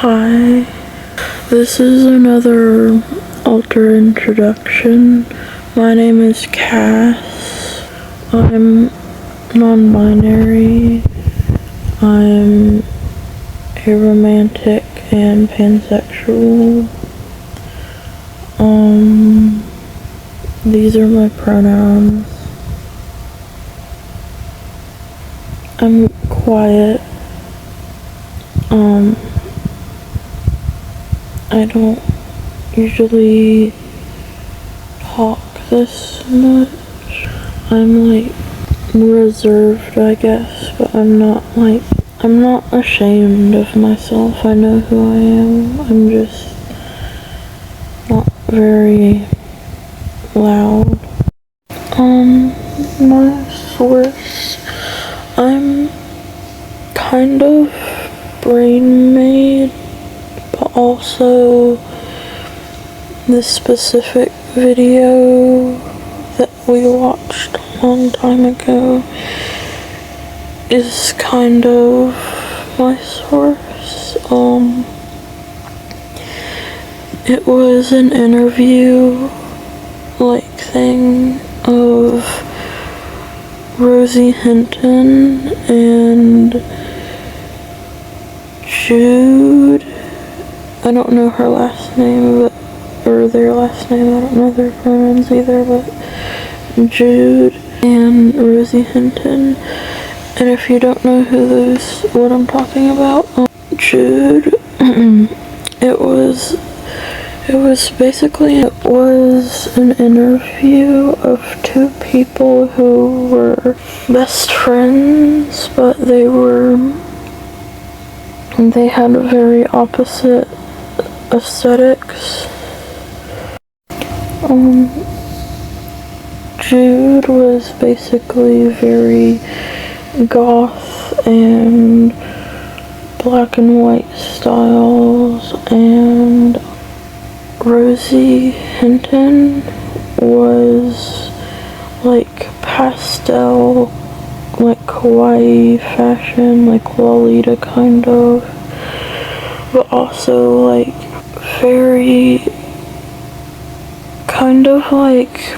Hi, this is another alter introduction. My name is Kass. I'm non-binary. I'm a romantic and pansexual. These are my pronouns. I'm quiet. I don't usually talk this much. I'm like reserved, I guess, but I'm not ashamed of myself. I know who I am. I'm just not very loud. My source, I'm kind of brain made, but also this specific video that we watched a long time ago is kind of my source. It was an interview like thing of Rosie Hinton and Jude. I don't know her last name, or their last name. I don't know their pronouns either, but Jude and Rosie Hinton. And if you don't know what I'm talking about, Jude, it was an interview of two people who were best friends, but they had very opposite aesthetics. Jude was basically very goth and black and white styles, and Rosie Hinton was like pastel, like kawaii fashion, like Lolita kind of, but also like very kind of like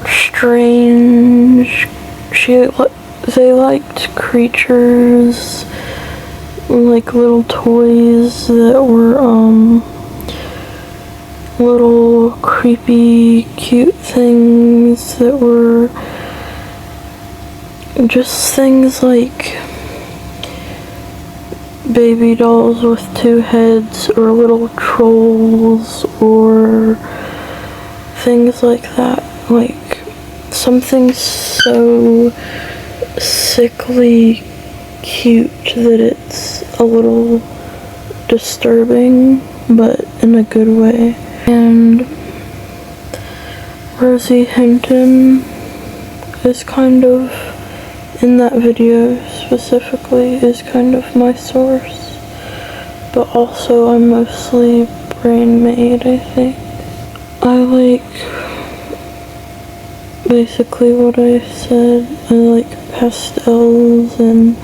strange. They liked creatures, like little toys that were little creepy cute things that were just things like baby dolls with two heads, or little trolls, or things like that. Like something so sickly cute that it's a little disturbing, but in a good way. And Rosie Hinton is kind of, in that video specifically, is kind of my source, but also I'm mostly brain made, I think. I like basically what I said. I like pastels and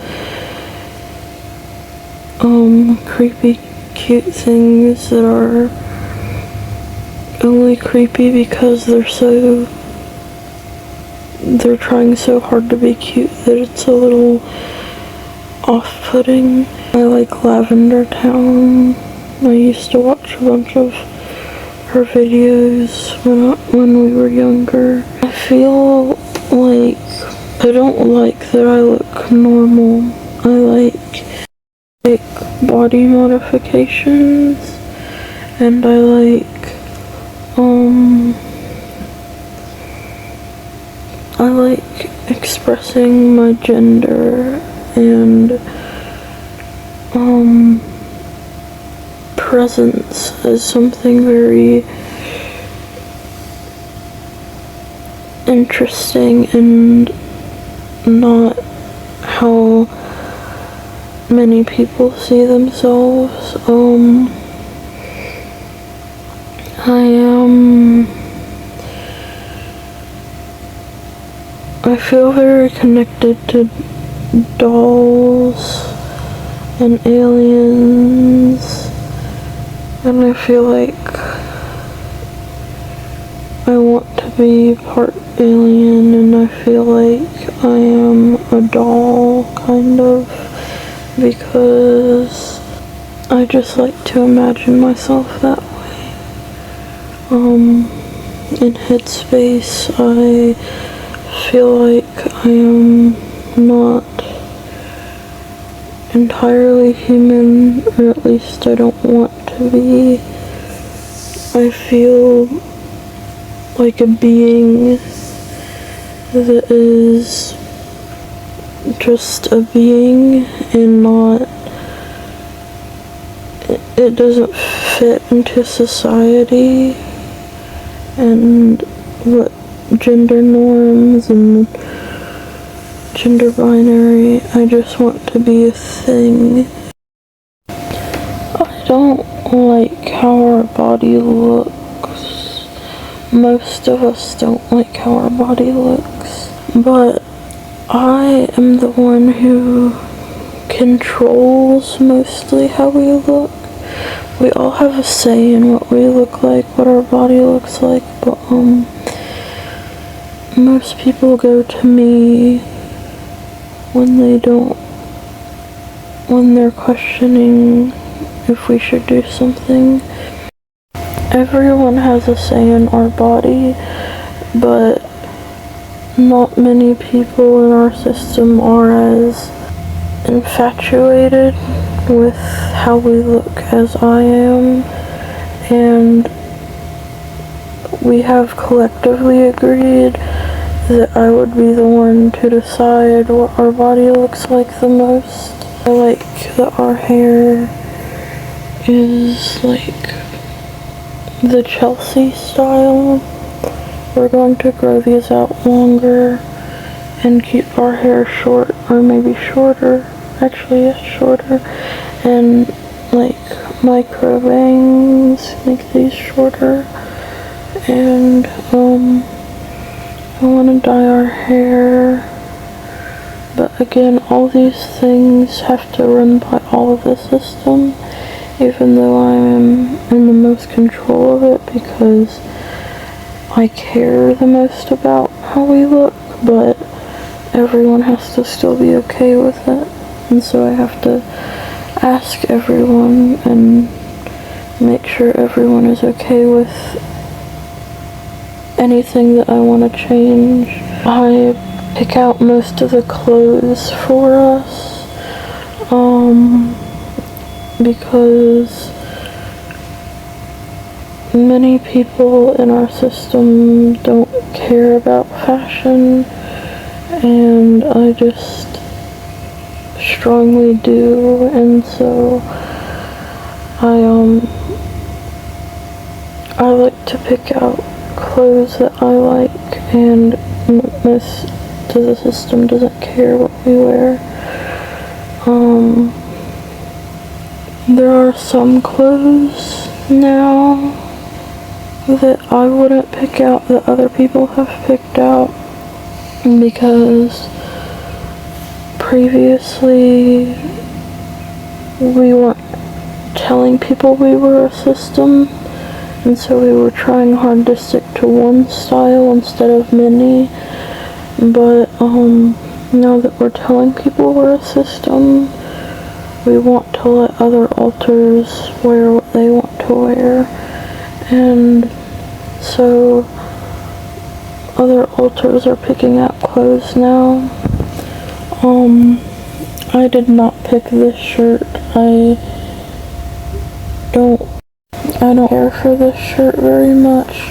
creepy cute things that are only creepy because they're trying so hard to be cute that it's a little off-putting. I like Lavender Town. I used to watch a bunch of her videos when we were younger. I feel like I don't like that I look normal. I like body modifications, and I like expressing my gender and presence as something very interesting and not how many people see themselves. I feel very connected to dolls and aliens, and I feel like I want to be part alien, and I feel like I am a doll, kind of, because I just like to imagine myself that way. In Headspace, I feel like I am not entirely human, or at least I don't want to be. I feel like a being that is just a being and not, it doesn't fit into society and what gender norms and gender binary. I just want to be a thing. I don't like how our body looks. Most of us don't like how our body looks, but I am the one who controls mostly how we look. We all have a say in what we look like, what our body looks like, but most people go to me when they're questioning if we should do something. Everyone has a say in our body, but not many people in our system are as infatuated with how we look as I am, and we have collectively agreed that I would be the one to decide what our body looks like the most. I like that our hair is like the Chelsea style. We're going to grow these out longer and keep our hair short, or maybe shorter. Actually, yes, shorter. And like micro bangs, make these shorter. And I want to dye our hair. But again, all these things have to run by all of the system, even though I am in the most control of it because I care the most about how we look, but everyone has to still be okay with it. And so I have to ask everyone and make sure everyone is okay with anything that I want to change. I pick out most of the clothes for us, because many people in our system don't care about fashion, and I just strongly do, and so I like to pick out clothes that I like, and most of the system doesn't care what we wear. There are some clothes now that I wouldn't pick out that other people have picked out, because previously we weren't telling people we were a system, and so we were trying hard to stick to one style instead of many. But now that we're telling people we're a system, we want to let other alters wear what they want to wear, and so other alters are picking out clothes now. I did not pick this shirt. I don't care for this shirt very much.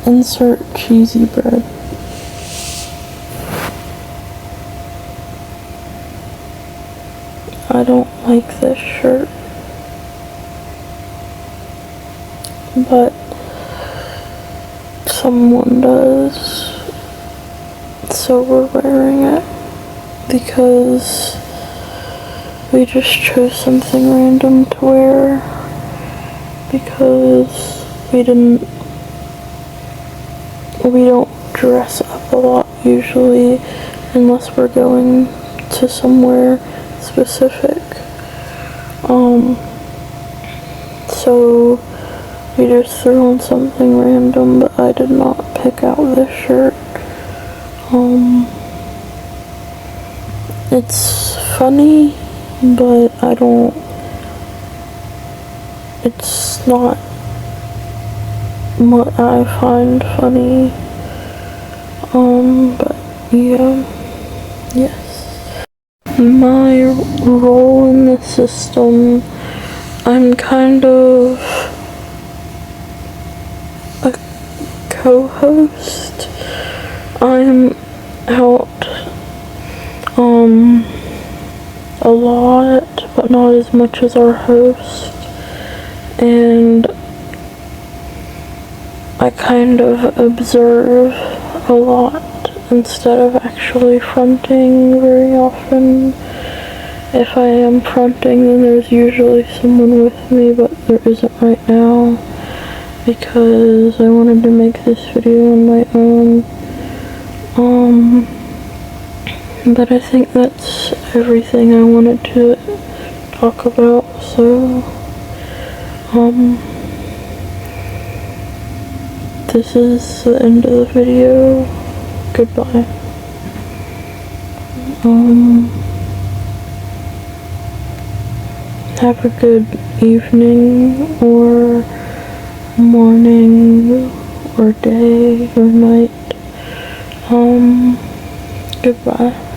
Insert cheesy bread. I don't like this shirt, but someone does, so we're wearing it because we just chose something random to wear, because we don't dress up a lot usually unless we're going to somewhere specific. So we just threw on something random, but I did not pick out this shirt. It's funny, but it's not what I find funny. But yeah, yes. My role in the system, I'm kind of a co-host. I'm out a lot, but not as much as our host, and I kind of observe a lot instead of actually fronting very often. If I am fronting, then there's usually someone with me, but there isn't right now because I wanted to make this video on my own. But I think that's everything I wanted to talk about, so this is the end of the video. Goodbye. Have a good evening or morning or day or night. Goodbye.